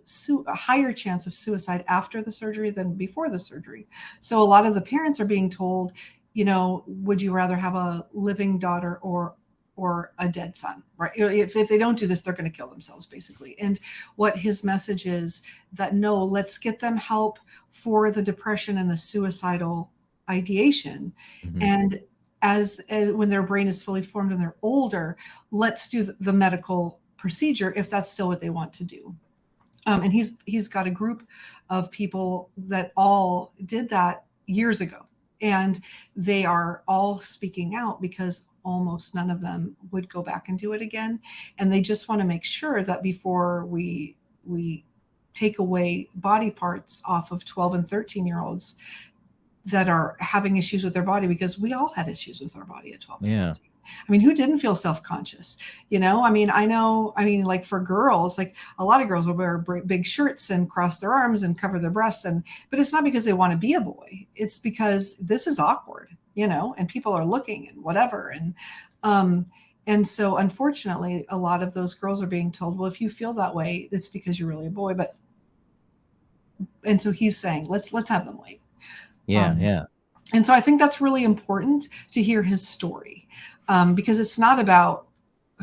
a higher chance of suicide after the surgery than before the surgery. So a lot of the parents are being told, would you rather have a living daughter or a dead son, right? If they don't do this, they're going to kill themselves, basically. And what his message is that, no, let's get them help for the depression and the suicidal ideation. Mm-hmm. And as when their brain is fully formed and they're older, let's do the medical procedure if that's still what they want to do. And he's got a group of people that all did that years ago, and they are all speaking out because almost none of them would go back and do it again. And they just want to make sure that before we take away body parts off of 12 and 13-year-olds that are having issues with their body, because we all had issues with our body at 12. Yeah. I mean, who didn't feel self-conscious? Like for girls, like a lot of girls will wear big shirts and cross their arms and cover their breasts. But it's not because they want to be a boy. It's because this is awkward, and people are looking and whatever. And so unfortunately, a lot of those girls are being told, well, if you feel that way, it's because you're really a boy. And so he's saying, let's have them wait. Yeah. And so I think that's really important to hear his story, because it's not about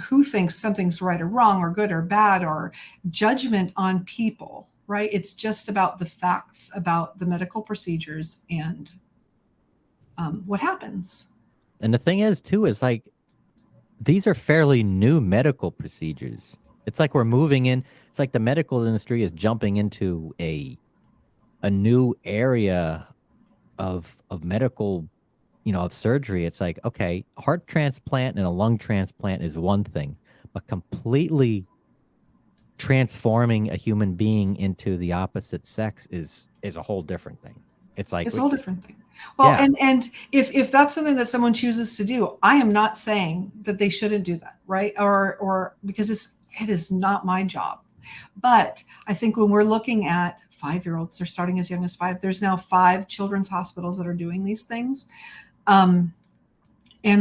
who thinks something's right or wrong or good or bad or judgment on people, right? It's just about the facts about the medical procedures and what happens. And the thing is, too, is like, these are fairly new medical procedures. It's like we're moving in. It's like the medical industry is jumping into a new area of medical, of surgery. It's like, okay, a heart transplant and a lung transplant is one thing, but completely transforming a human being into the opposite sex is a whole different thing. It's a whole different thing. Well, yeah. and if that's something that someone chooses to do, I am not saying that they shouldn't do that, right? Or because it is not my job. But I think when we're looking at 5-year-olds, they're starting as young as 5. There's now 5 children's hospitals that are doing these things. And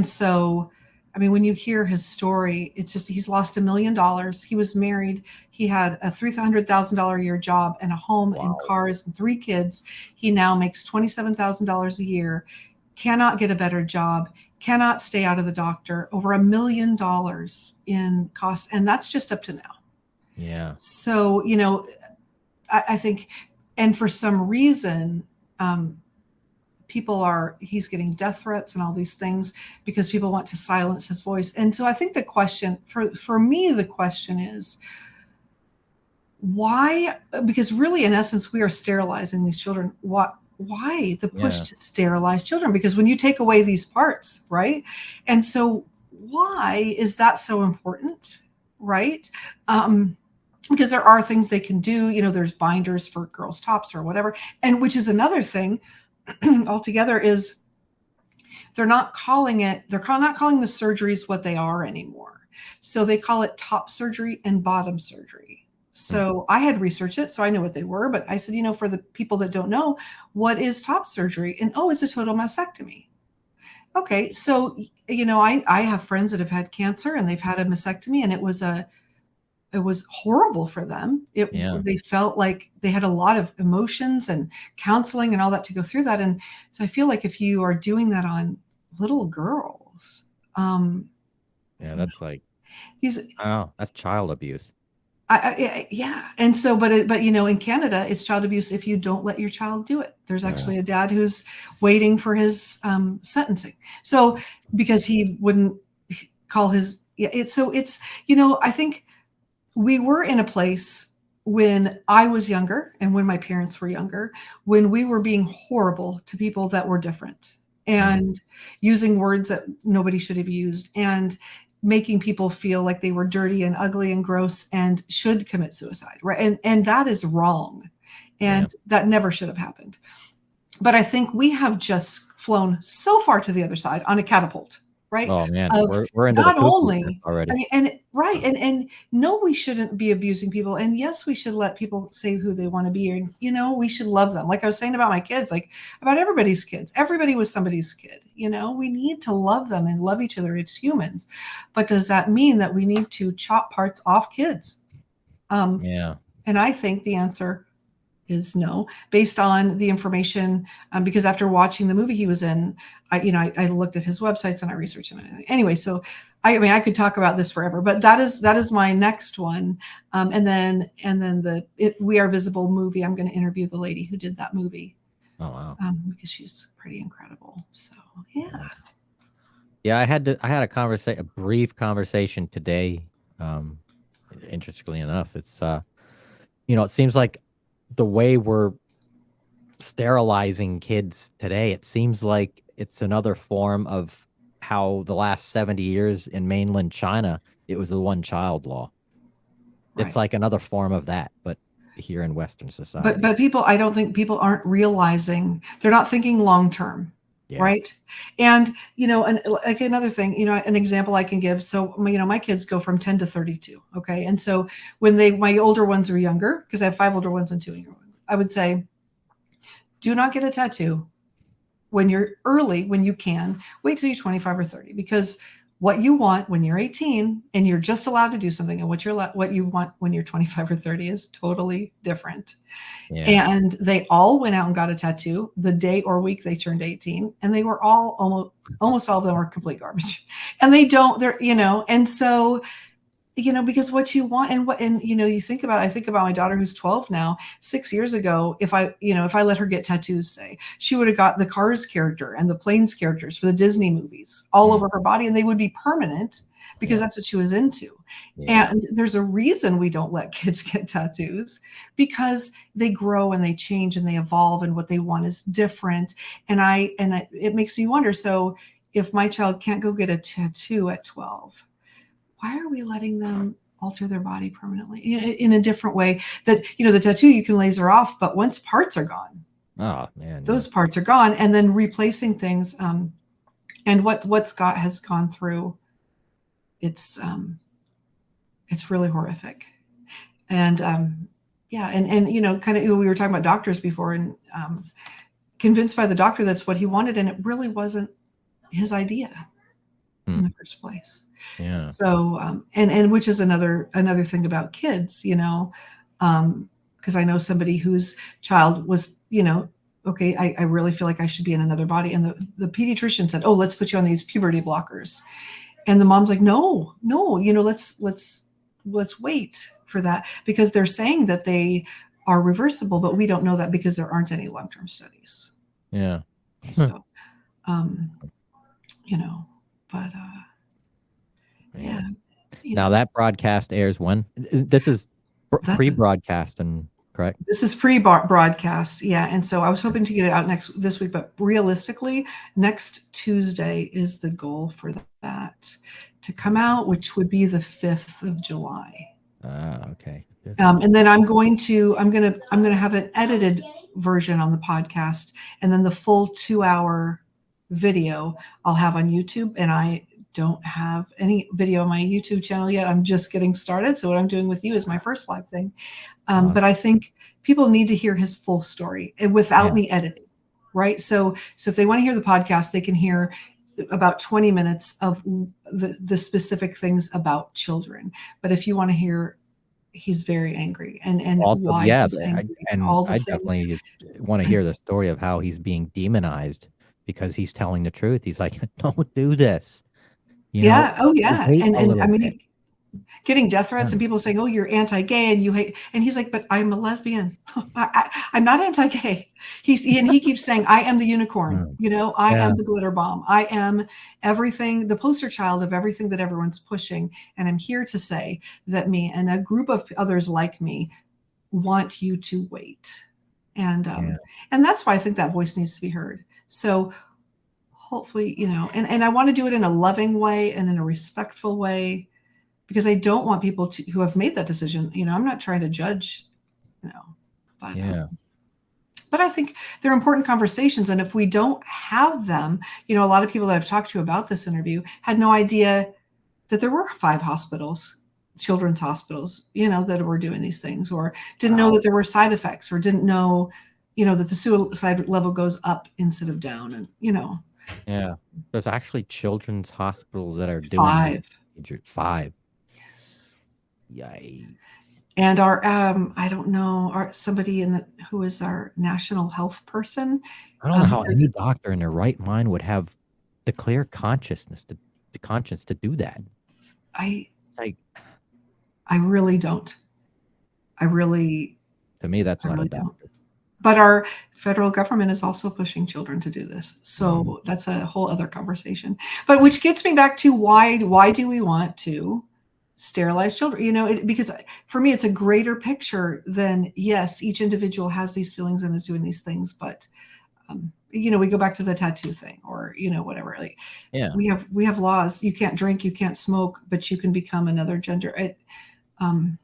so, I mean, when you hear his story, it's just, he's lost $1 million. He was married. He had a $300,000 a year job and a home and cars and 3 kids. He now makes $27,000 a year, cannot get a better job, cannot stay out of the doctor, over $1 million in costs. And that's just up to now. Yeah. So, I think, and for some reason, he's getting death threats and all these things because people want to silence his voice. And so I think the question for me, the question is why? Because really, in essence, we are sterilizing these children. Why the push to sterilize children? Because when you take away these parts, right? And so why is that so important? Right? Because there are things they can do, there's binders for girls' tops or whatever. And which is another thing altogether, is they're not calling the surgeries what they are anymore. So they call it top surgery and bottom surgery. So I had researched it, so I know what they were, but I said, for the people that don't know, what is top surgery? And it's a total mastectomy. Okay. So, I have friends that have had cancer and they've had a mastectomy, and it was horrible for them. They felt like they had a lot of emotions and counseling and all that to go through that. And so I feel like if you are doing that on little girls, that's like, that's child abuse. Yeah. And so, but in Canada, it's child abuse if you don't let your child do it. There's actually a dad who's waiting for his sentencing. So because he wouldn't call his, I think we were in a place when I was younger and when my parents were younger, when we were being horrible to people that were different and using words that nobody should have used and making people feel like they were dirty and ugly and gross and should commit suicide, right? And that is wrong, and that never should have happened. But I think we have just flown so far to the other side on a catapult, right? Oh man, Of we're into not the cuckoo only, already. I mean, and no, we shouldn't be abusing people, and yes, we should let people say who they want to be, and we should love them. Like I was saying about my kids, like about everybody's kids. Everybody was somebody's kid. We need to love them and love each other. It's humans, but does that mean that we need to chop parts off kids? Yeah. And I think the answer is no, based on the information, because after watching the movie he was in, I looked at his websites and I researched him and everything. Anyway, so I could talk about this forever, but that is my next one. And then the We Are Visible movie. I'm going to interview the lady who did that movie. Oh wow. Because she's pretty incredible. So yeah. Yeah, I had a brief conversation today. Interestingly enough, it's it seems like the way we're sterilizing kids today, it seems like it's another form of how the last 70 years in mainland China, it was a one-child law. Right. It's like another form of that, but here in Western society. But I don't think people aren't realizing, they're not thinking long-term. Yeah. Right. And, and like another thing, an example I can give. So, my kids go from 10 to 32. Okay. And so when my older ones are younger, because I have 5 older ones and 2 younger ones, I would say, do not get a tattoo when you're early, when you can. Wait till you're 25 or 30, because what you want when you're 18 and you're just allowed to do something, and what you want when you're 25 or 30 is totally different. Yeah. And they all went out and got a tattoo the day or week they turned 18, and they were all almost all of them were complete garbage. And and so, because what you want and you think about, I think about my daughter who's 12 now. 6 years ago, if I let her get tattoos, say, she would have got the Cars character and the Planes characters for the Disney movies all over her body, and they would be permanent because that's what she was into. Yeah. And there's a reason we don't let kids get tattoos, because they grow and they change and they evolve, and what they want is different. And it makes me wonder, so if my child can't go get a tattoo at 12, why are we letting them alter their body permanently in a different way? That, the tattoo you can laser off, but once parts are gone, oh man, those parts are gone, and then replacing things. And what Scott has gone through, it's really horrific. And and kind of, we were talking about doctors before, and convinced by the doctor that's what he wanted, and it really wasn't his idea in the first place. Yeah. So, and which is another thing about kids, because I know somebody whose child was, okay, I really feel like I should be in another body. And the pediatrician said, oh, let's put you on these puberty blockers. And the mom's like, no, let's wait for that, because they're saying that they are reversible, but we don't know that because there aren't any long-term studies. Yeah. So, but, yeah. Now that broadcast airs when? This is pre-broadcast, and correct? This is pre-broadcast, yeah. And so I was hoping to get it out this week, but realistically, next Tuesday is the goal for that to come out, which would be the 5th of July. Okay. And then I'm gonna have an edited version on the podcast, and then the full 2-hour video I'll have on YouTube. And I don't have any video on my YouTube channel yet. I'm just getting started. So what I'm doing with you is my first live thing. But I think people need to hear his full story without me editing, right? So if they want to hear the podcast, they can hear about 20 minutes of the specific things about children. But if you want to hear, he's very angry and also, why he's angry, I definitely want to hear the story of how he's being demonized because he's telling the truth. He's like, don't do this. Oh yeah. And I mean, getting death threats and people saying, oh, you're anti-gay and you hate, and he's like, but I'm a lesbian. I'm not anti-gay. He keeps saying, I am the unicorn, I am the glitter bomb. I am everything, the poster child of everything that everyone's pushing. And I'm here to say that me and a group of others like me want you to wait. And that's why I think that voice needs to be heard. So hopefully, and I want to do it in a loving way and in a respectful way, because I don't want people who have made that decision. I'm not trying to judge, but Yeah. But I think they're important conversations. And if we don't have them, a lot of people that I've talked to about this interview had no idea that there were 5 hospitals, children's hospitals, that were doing these things, or didn't know that there were side effects, or didn't know, that the suicide level goes up instead of down. And, Yeah. There's actually children's hospitals that are doing 5. 5. Yikes. And our, I don't know, somebody who is our national health person. I don't know how any doctor in their right mind would have the clear consciousness, the conscience to do that. I really don't. To me, that's not a doctor. Don't. But our federal government is also pushing children to do this. So that's a whole other conversation. But which gets me back to why do we want to sterilize children? Because for me, it's a greater picture than, yes, each individual has these feelings and is doing these things. But, we go back to the tattoo thing, or, whatever. Like, yeah, we have laws. You can't drink, you can't smoke, but you can become another gender. I don't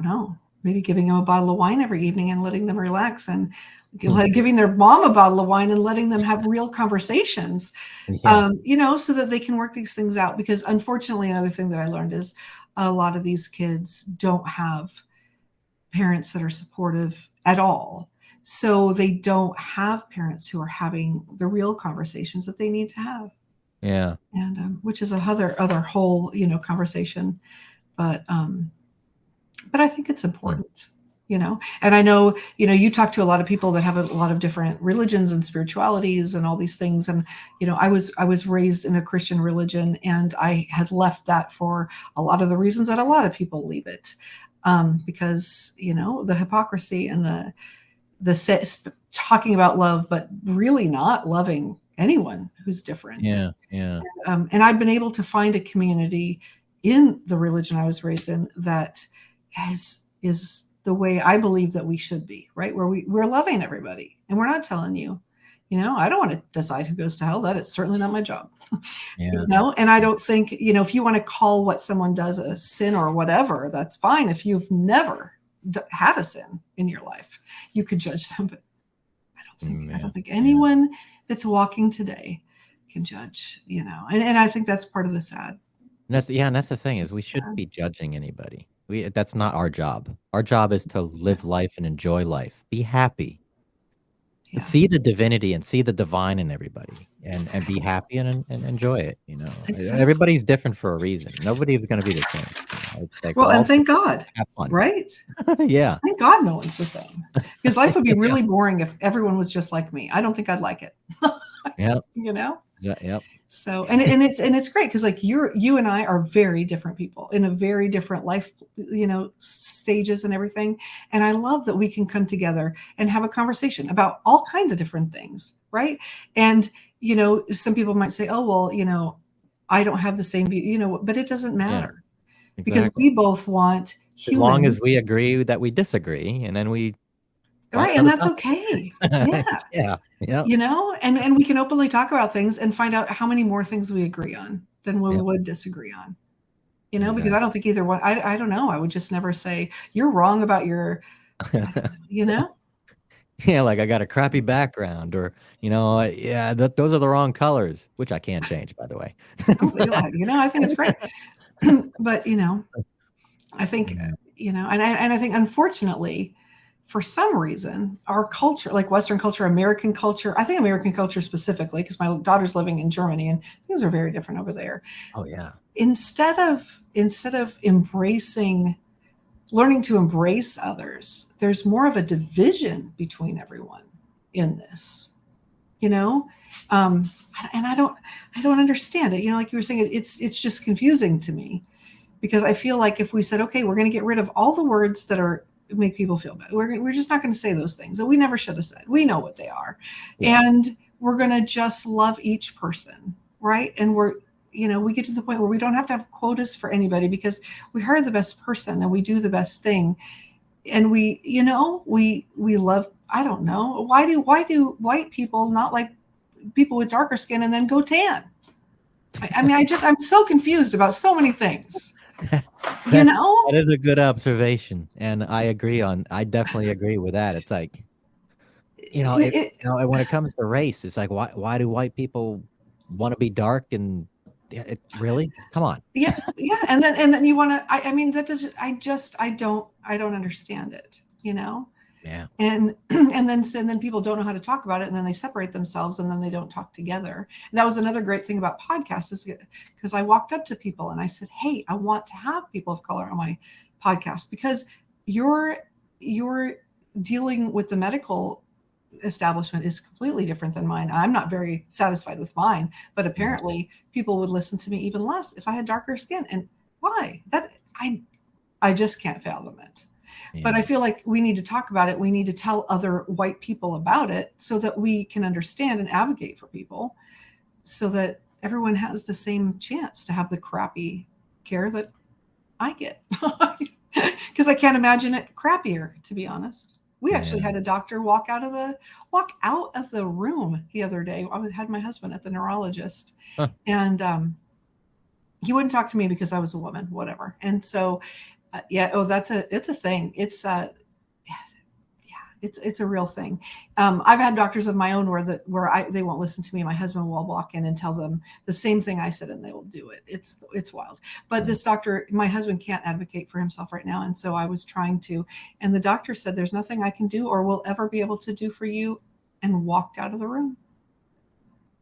know, maybe giving them a bottle of wine every evening and letting them relax, and giving their mom a bottle of wine and letting them have real conversations, so that they can work these things out. Because unfortunately, another thing that I learned is a lot of these kids don't have parents that are supportive at all. So they don't have parents who are having the real conversations that they need to have. Yeah. And which is other whole, conversation. But I think it's important, and I know, you talk to a lot of people that have a lot of different religions and spiritualities and all these things. And, I was raised in a Christian religion, and I had left that for a lot of the reasons that a lot of people leave it, because, the hypocrisy and the talking about love, but really not loving anyone who's different. Yeah. And I've been able to find a community in the religion I was raised in that is the way I believe that we should be, right? Where we're loving everybody, and we're not telling you, I don't want to decide who goes to hell. That is certainly not my job. Yeah. And I don't think, if you want to call what someone does a sin or whatever, that's fine. If you've never had a sin in your life, you could judge them. But I don't think anyone that's walking today can judge, and I think that's part of the sad. And that's the thing, is we shouldn't be judging anybody. That's not our job. Our job is to live life and enjoy life. Be happy. Yeah. See the divinity and see the divine in everybody, and be happy and enjoy it. Exactly. Everybody's different for a reason. Nobody's going to be the same. It's like, and thank God. Have fun. Right? Yeah. Thank God no one's the same. Because life would be really boring if everyone was just like me. I don't think I'd like it. Yeah. Yep. So, and it's great, because like you and I are very different people in a very different life, stages and everything. And I love that we can come together and have a conversation about all kinds of different things. Right. And, some people might say, oh, well, I don't have the same view, but it doesn't matter. Yeah, exactly. Because we both want humans. As long as we agree that we disagree, and then we. Right. And that's okay. Yeah. Yeah. And we can openly talk about things and find out how many more things we agree on than we would disagree on, exactly. Because I don't think either one, I don't know. I would just never say you're wrong about your, Yeah. Like, I got a crappy background, or, those are the wrong colors, which I can't change, by the way. I think it's great. But, I think, and I think, unfortunately, for some reason, our culture, like Western culture, American culture, I think American culture specifically, because my daughter's living in Germany and things are very different over there. Oh yeah. Instead of learning to embrace others, there's more of a division between everyone in this, and I don't understand it. Like you were saying, it's just confusing to me, because I feel like if we said, okay, we're going to get rid of all the words that make people feel bad, we're just not going to say those things that we never should have said. We know what they are. Yeah. And we're going to just love each person, right? And we get to the point where we don't have to have quotas for anybody, because we hire the best person and we do the best thing. And we love, I don't know, why do white people not like people with darker skin and then go tan. I mean, I'm so confused about so many things. You know, that is a good observation, and I definitely agree with that. It's like, when it comes to race, it's like, why do white people want to be dark? And really, come on. Yeah, and then you want to. I mean, that doesn't. I don't understand it. Yeah. And then people don't know how to talk about it, and then they separate themselves, and then they don't talk together. And that was another great thing about podcasts, is because I walked up to people and I said, "Hey, I want to have people of color on my podcast, because you're dealing with the medical establishment is completely different than mine. I'm not very satisfied with mine, but apparently people would listen to me even less if I had darker skin. And why? That I just can't fathom it." Yeah. But I feel like we need to talk about it. We need to tell other white people about it so that we can understand and advocate for people, so that everyone has the same chance to have the crappy care that I get. Because I can't imagine it crappier, to be honest. We actually had a doctor walk out of the room the other day. I had my husband at the neurologist, and he wouldn't talk to me because I was a woman, whatever. And so, it's a thing. It's a real thing. I've had doctors of my own where they won't listen to me. My husband will walk in and tell them the same thing I said, and they will do it. It's wild. But this doctor, my husband can't advocate for himself right now, and so I was trying to. And the doctor said, "There's nothing I can do or will ever be able to do for you," and walked out of the room.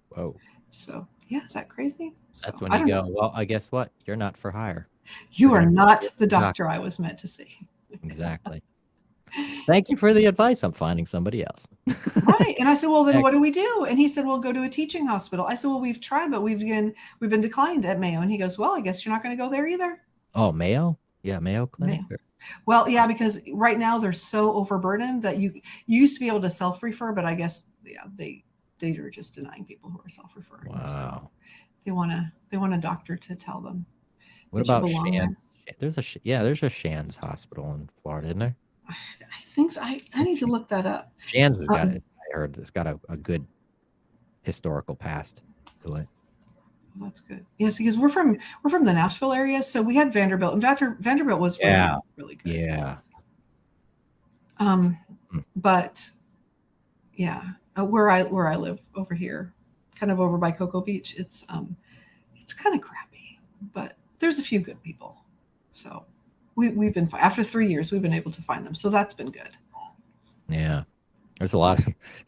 Whoa. So yeah, is that crazy? That's when you go, well, I guess what? You're not for hire. You are not the doctor I was meant to see. Exactly. Thank you for the advice. I'm finding somebody else. Right. And I said, well, then what do we do? And he said, well, go to a teaching hospital. I said, well, we've tried, but we've been declined at Mayo. And he goes, well, I guess you're not going to go there either. Oh, Mayo? Yeah, Mayo Clinic. Mayo. Well, yeah, because right now they're so overburdened that you used to be able to self-refer, but I guess they are just denying people who are self-referring. Wow. So they want a doctor to tell them. What about Shands? There's a Shands hospital in Florida, isn't there? I think so. I need to look that up. Shands has got it. I heard it's got a good historical past to it. Well, that's good. Yes, because we're from the Nashville area, so we had Vanderbilt, and Vanderbilt was really good. Yeah. But yeah, where I live over here, kind of over by Cocoa Beach, it's kind of crappy, but there's a few good people. So we've been, after 3 years, we've been able to find them. So that's been good. Yeah. There's a lot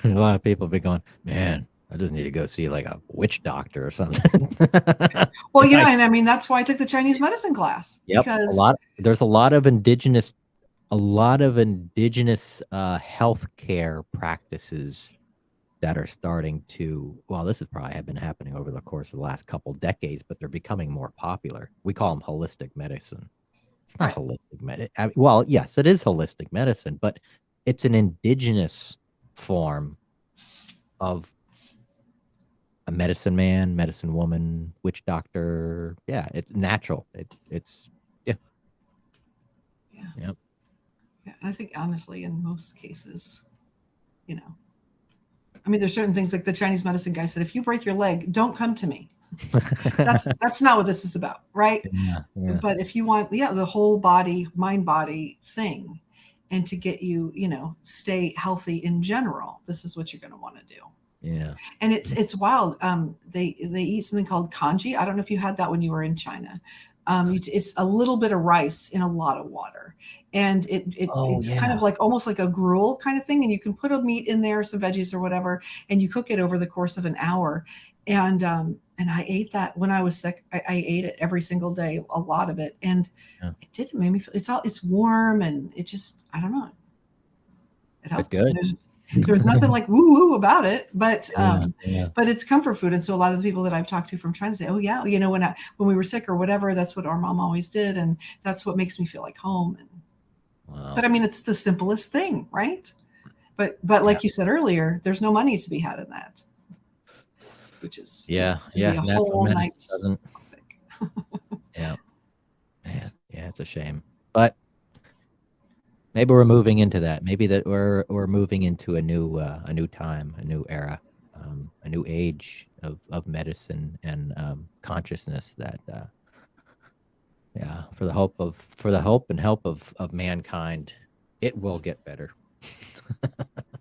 of people be going, man, I just need to go see like a witch doctor or something. Well, and I mean, that's why I took the Chinese medicine class. Yep. Because there's a lot of indigenous healthcare practices that are starting to, well, this has probably been happening over the course of the last couple decades, but they're becoming more popular. We call them holistic medicine. It's not holistic medicine. Well, yes, it is holistic medicine, but it's an indigenous form of a medicine man, medicine woman, witch doctor. Yeah, it's natural. It's Yeah. I think honestly, in most cases, I mean, there's certain things like the Chinese medicine guy said, if you break your leg, don't come to me. That's not what this is about, right? Yeah. But if you want, the whole body, mind body thing, and to get you, stay healthy in general, this is what you're going to want to do. Yeah. And it's wild. They eat something called congee. I don't know if you had that when you were in China. It's a little bit of rice in a lot of water, and it's kind of like almost like a gruel kind of thing. And you can put a meat in there, some veggies or whatever, and you cook it over the course of an hour. And I ate that when I was sick. I ate it every single day, a lot of it, and it make me feel it's warm, and it just, I don't know. It helps. It's good. There's nothing like woo about it, but it's comfort food. And so a lot of the people that I've talked to from China say, oh yeah, when we were sick or whatever, that's what our mom always did, and that's what makes me feel like home. But I mean, it's the simplest thing, right? But like you said earlier, there's no money to be had in that, which is a whole night's topic. Yeah, man, yeah, it's a shame, but maybe we're moving into that. Maybe that we're moving into a new time, a new era. a new age of medicine and consciousness that yeah, for the hope and help of mankind, it will get better.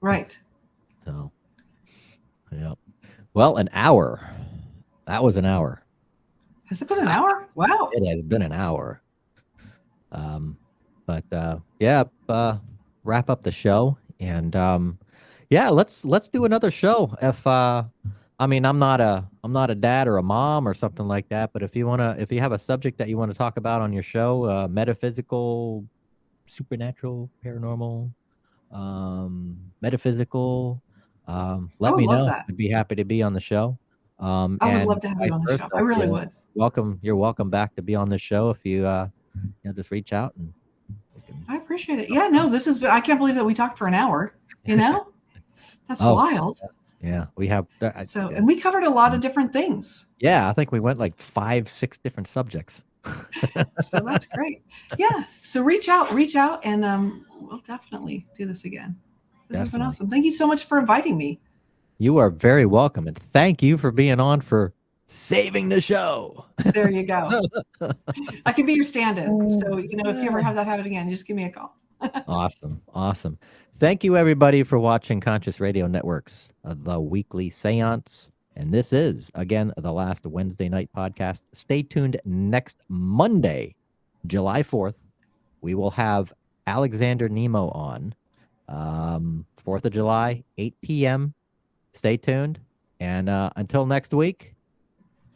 Right. So, yeah. Well, an hour. That was an hour. Has it been an hour? Wow. It has been an hour. But yeah, wrap up the show, and yeah, let's do another show. If I mean, I'm not a dad or a mom or something like that, but if you have a subject that you want to talk about on your show, metaphysical, supernatural, paranormal, metaphysical, I let would me love know. that. I'd be happy to be on the show. I would And love to have you vice on the versa. show. I really Yeah, would. you're welcome back to be on the show if you just reach out and we can. I appreciate it. Yeah, no, this has been, I can't believe that we talked for an hour, That's Oh, wild. yeah, we have. So, and we covered a lot of different things. Yeah, I think we went like 5-6 different subjects. So that's great. Yeah. So reach out, and we'll definitely do this again. This has been Definitely. awesome. Thank you so much for inviting me. You are very welcome, and thank you for being on for saving the show. There you go. I can be your stand-in. So, if you ever have that happen again, just give me a call. Awesome. Thank you, everybody, for watching Conscious Radio Network's The Weekly Seance. And this is, again, the last Wednesday night podcast. Stay tuned next Monday, July 4th. We will have Alexander Nemo on. 4th of July, 8 p.m. Stay tuned. And until next week,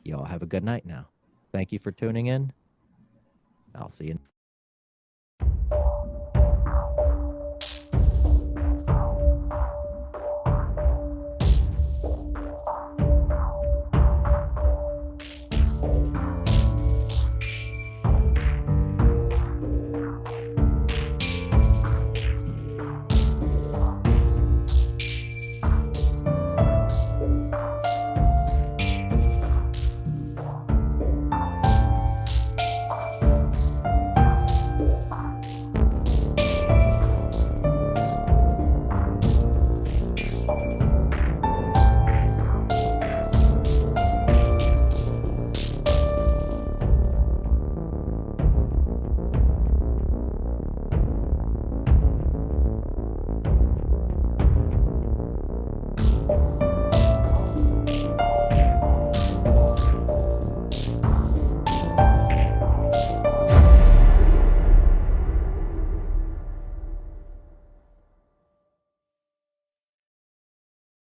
y'all have a good night now. Thank you for tuning in. I'll see you.